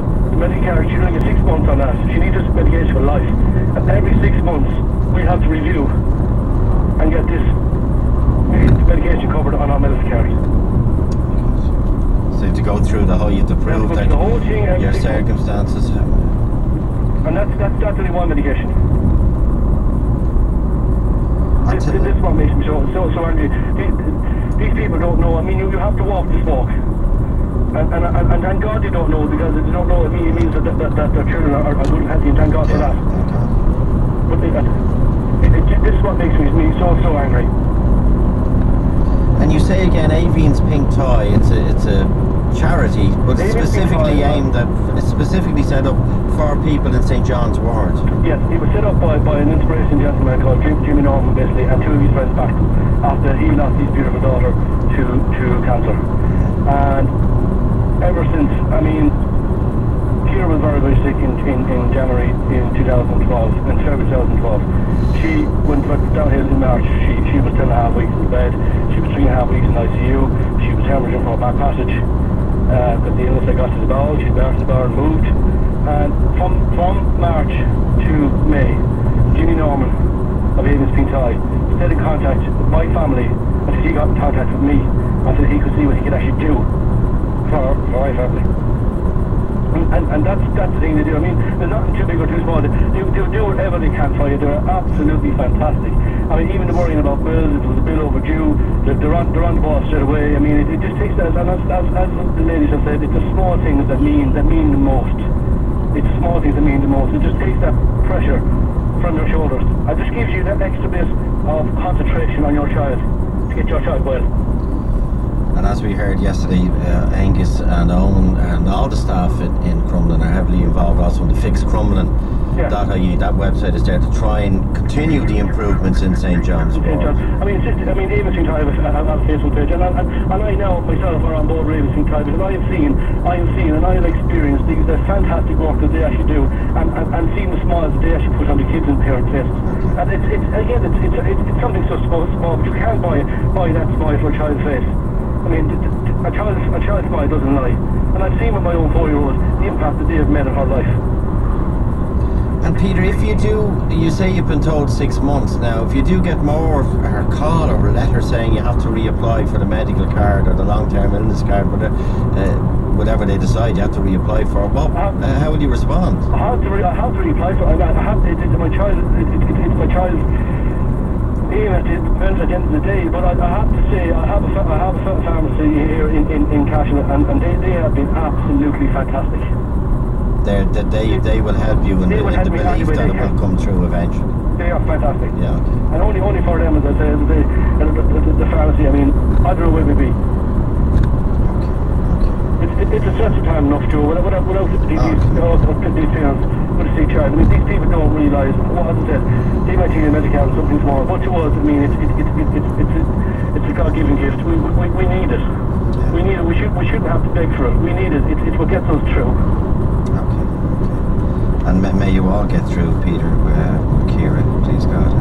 the Medicare, she's only 6 months on that. She needs this medication for life. And every 6 months, we have to review and get this medication covered on our Medicare. So you have to go through the whole, you have to prove that the whole thing, your circumstances. And that's only one medication. This one makes me so angry. These people don't know. I mean, you have to walk this walk. And thank God they don't know, because if they don't know, it means that their children are good and healthy, and thank God for that. But this is what makes me so angry. And you say again, Avian's Pink Tie, it's a charity, but it's specifically it's specifically set up for people in St. John's Ward. Yes, it was set up by an inspiration gentleman called Jimmy Norman, basically, and two of his friends back after he lost his beautiful daughter to cancer. And ever since, I mean, Kira was very, very sick in January in 2012, in February 2012. She went downhill in March. She was 10.5 weeks in bed. She was 3.5 weeks in ICU. She was hemorrhaging from a back passage. Because the illness had got to the bowel, she burst the bowel and moved. And from March to May, Jimmy Norman of Avian's Pink Tie stayed in contact with my family until he got in contact with me, until he could see what he could actually do for my family. And that's the thing they do. I mean, there's nothing too big or too small. They do whatever they can for you. They're absolutely fantastic. I mean, even the worrying about bills, if there was a bill overdue, they're on the ball straight away. I mean, it just takes that, and as the ladies have said, it's the small things that mean the most. It's small things that mean the most. It just takes that pressure from your shoulders. It just gives you that extra bit of concentration on your child to get your child well. And as we heard yesterday, Angus and Owen and all the staff in Crumlin are heavily involved also in the Fix Crumlin. Yeah. That website is there to try and continue the improvements in St. John's Ward. I mean, Avian's Pink Tie have a Facebook page, and I know myself are on board with Avian's Pink Tie, because I have seen and I have experienced the fantastic work that they actually do, and seen the smiles that they actually put on the kids and parents' faces. And it's something so small, but you can't buy that smile for a child's face. I mean, a child's smile doesn't lie. And I've seen with my own 4-year-old the impact that they have made in her life. And Peter, if you say you've been told 6 months now, if you do get more or call or a letter saying you have to reapply for the medical card or the long-term illness card, whatever they decide you have to reapply for, how will you respond? I have to reapply for it. It's my child's aim at the end of the day, but I have to say, I have a pharmacy here in Cashel, and they have been absolutely fantastic. They will help you in the belief that it will come through eventually. They are fantastic. Yeah, okay. And only for them, as I say, the pharmacy, I mean, I don't know where we'd be. Okay. It's a stressful time enough, Joe, without these parents with a sick child. I mean, these people don't realise, as I said, they might think Medicare is something small, but to us, I mean, it's a God-given gift. We need it. Yeah. We need it. We shouldn't have to beg for it. We need it. It's what gets us through. And may you all get through, Peter, Kira, please God.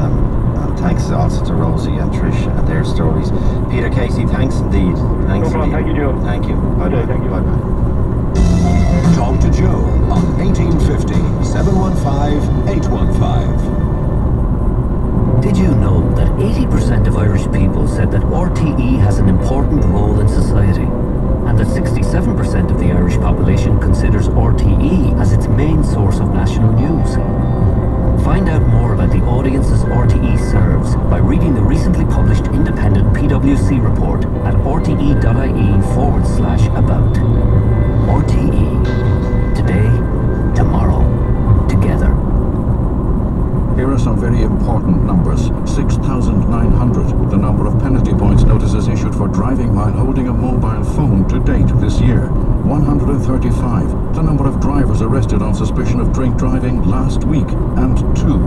And thanks also to Rosie and Trish and their stories. Peter Casey, thanks indeed. Thanks no problem. indeed. Thank you, Joe. Thank you. Bye-bye. Thank you. Bye-bye. Talk to Joe on 1850 715 815. Did you know that 80% of Irish people said that RTE has an important role in society? And that 67% of the Irish population considers RTE as its main source of national news. Find out more about the audiences RTE serves by reading the recently published independent PwC report at rte.ie/about. RTE. Today, tomorrow, together. Here are some very important numbers. 6,900, the number of penalty points notices issued for driving while holding a mobile phone to date this year. 135, the number of drivers arrested on suspicion of drink driving last week. And 2,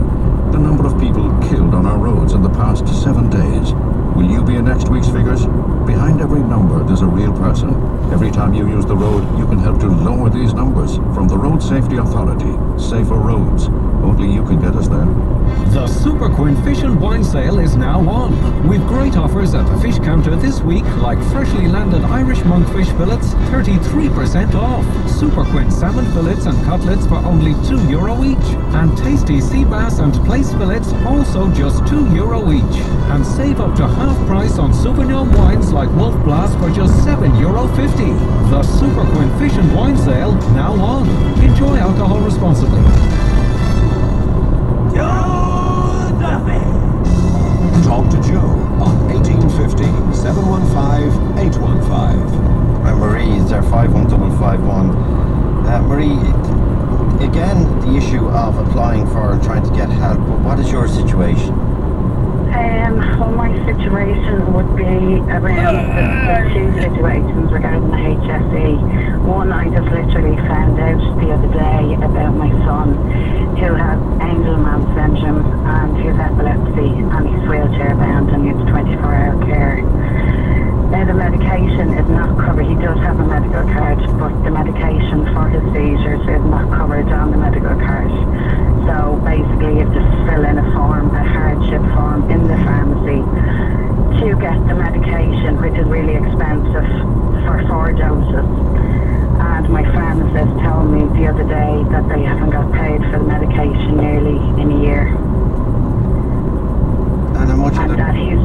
the number of people killed on our roads in the past 7 days. Will you be in next week's figures? Behind every number, there's a real person. Every time you use the road, you can help to lower these numbers. From the Road Safety Authority, safer roads. Only you can get us there. The Super Quinn Fish and Wine Sale is now on, with great offers at the fish counter this week, like freshly landed Irish monkfish fillets, 33% off. Super Quinn salmon fillets and cutlets for only €2 each. And tasty sea bass and plaice fillets, also just €2 each. And save up to half price on Sauvignon wines like Wolf Blass for just €7.50. The Super Quinn Fish and Wine Sale now on. Enjoy alcohol responsibly. Talk to Joe on 1850 715 815. Marie is there 51551. Marie, again, the issue of applying for and trying to get help, but what is your situation? Well, my situation would be around the two situations regarding the HSE. One, I just literally found out the other day about my son who has Angelman syndrome and he has epilepsy and he's wheelchair bound and needs 24-hour care. Now the medication is not covered. He does have a medical card, but the medication for his seizures is not covered on the medical card. So basically you have to fill in a form, a hardship form in the pharmacy to get the medication, which is really expensive, for 4 doses. And my pharmacist told me the other day that they haven't got paid for the medication nearly in a year. And how much and that he's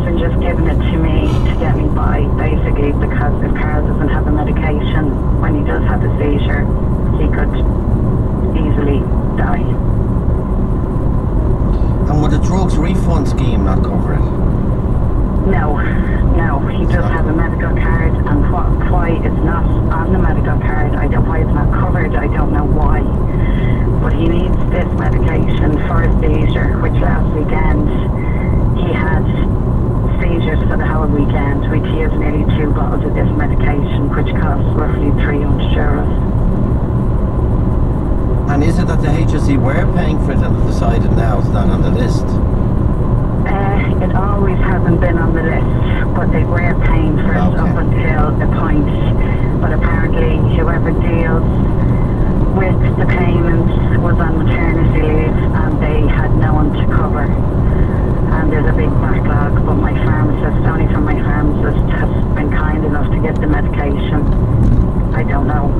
been just giving it to me to get me by, basically, because if Carl doesn't have the medication when he does have a seizure, he could easily die. And would the drugs refund scheme not cover it? No, he does have a medical card, and why it's not on the medical card, why it's not covered, I don't know why. But he needs this medication for a seizure, which last weekend he had seizures for the whole weekend, which he has nearly 2 bottles of this medication, which costs roughly €300. And is it that the HSE were paying for it and have decided now it's not on the list? It always hasn't been on the list, but they were paying for it up until a point. But apparently whoever deals with the payments was on maternity leave and they had no one to cover. And there's a big backlog, but my pharmacist, only from my pharmacist, has been kind enough to get the medication. I don't know